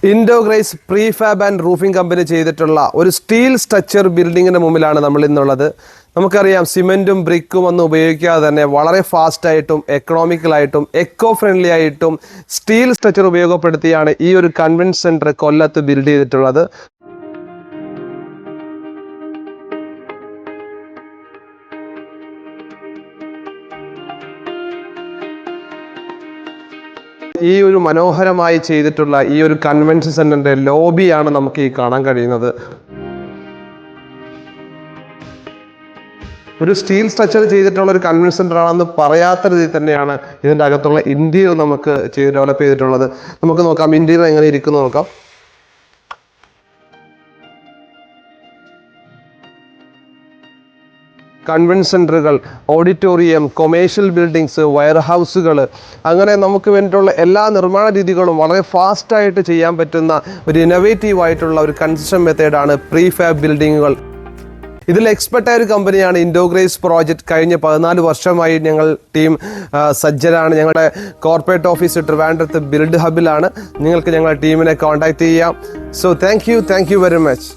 ഇൻഡോഗ്രേസ് prefab and roofing company ചെയ്തിട്ടുള്ള ഒരു steel structure ബിൽഡിങ്ങിന് മുമ്പിലാണ് നമ്മൾ ഇന്നുള്ളത്. നമുക്കറിയാം സിമെൻറ്റും ബ്രിക്കും ഒന്നും ഉപയോഗിക്കാതെ തന്നെ വളരെ ഫാസ്റ്റായിട്ടും എക്കണോമിക്കലായിട്ടും എക്കോ ഫ്രണ്ട്ലി ആയിട്ടും സ്റ്റീൽ സ്ട്രക്ചർ ഉപയോഗപ്പെടുത്തിയാണ് ഈ ഒരു കൺവെൻഷൻ സെൻറ്റർ കൊല്ലത്ത് ബിൽഡ് ചെയ്തിട്ടുള്ളത്. ഈ ഒരു മനോഹരമായി ചെയ്തിട്ടുള്ള ഈ ഒരു കൺവെൻഷൻ സെന്ററിന്റെ ലോബിയാണ് നമുക്ക് ഈ കാണാൻ കഴിയുന്നത്. ഒരു സ്റ്റീൽ സ്ട്രക്ചർ ചെയ്തിട്ടുള്ള ഒരു കൺവെൻഷൻ സെന്റർ ആണെന്ന് പറയാത്ത രീതിയിൽ തന്നെയാണ് ഇതിൻ്റെ അകത്തുള്ള ഇന്റീരിയർ നമുക്ക് ഡെവലപ്പ് ചെയ്തിട്ടുള്ളത്. നമുക്ക് നോക്കാം ഇന്റീരിയർ എങ്ങനെ ഇരിക്കുന്നു നോക്കാം. കൺവെൻഷൻ സെൻറ്ററുകൾ, ഓഡിറ്റോറിയം, കൊമേഴ്ഷ്യൽ ബിൽഡിങ്സ്, വെയർ ഹൗസുകൾ, അങ്ങനെ നമുക്ക് വേണ്ടിയിട്ടുള്ള എല്ലാ നിർമ്മാണ രീതികളും വളരെ ഫാസ്റ്റായിട്ട് ചെയ്യാൻ പറ്റുന്ന ഒരു ഇന്നോവേറ്റീവ് ആയിട്ടുള്ള ഒരു കൺസ്ട്രക്ഷൻ മെത്തേഡാണ് പ്രീഫാബ് ബിൽഡിങ്ങുകൾ. ഇതിൽ എക്സ്പെർട്ടായ ഒരു കമ്പനിയാണ് ഇൻഡോഗ്രേസ് പ്രോജക്റ്റ്. കഴിഞ്ഞ 14 വർഷമായി ഞങ്ങൾ ടീം സജ്ജരാണ്. ഞങ്ങളുടെ കോർപ്പറേറ്റ് ഓഫീസ് ട്രിവാൻഡ്രത്ത് ബിൽഡ് ഹബിലാണ്. നിങ്ങൾക്ക് ഞങ്ങളുടെ ടീമിനെ കോൺടാക്ട് ചെയ്യാം. So thank you very much.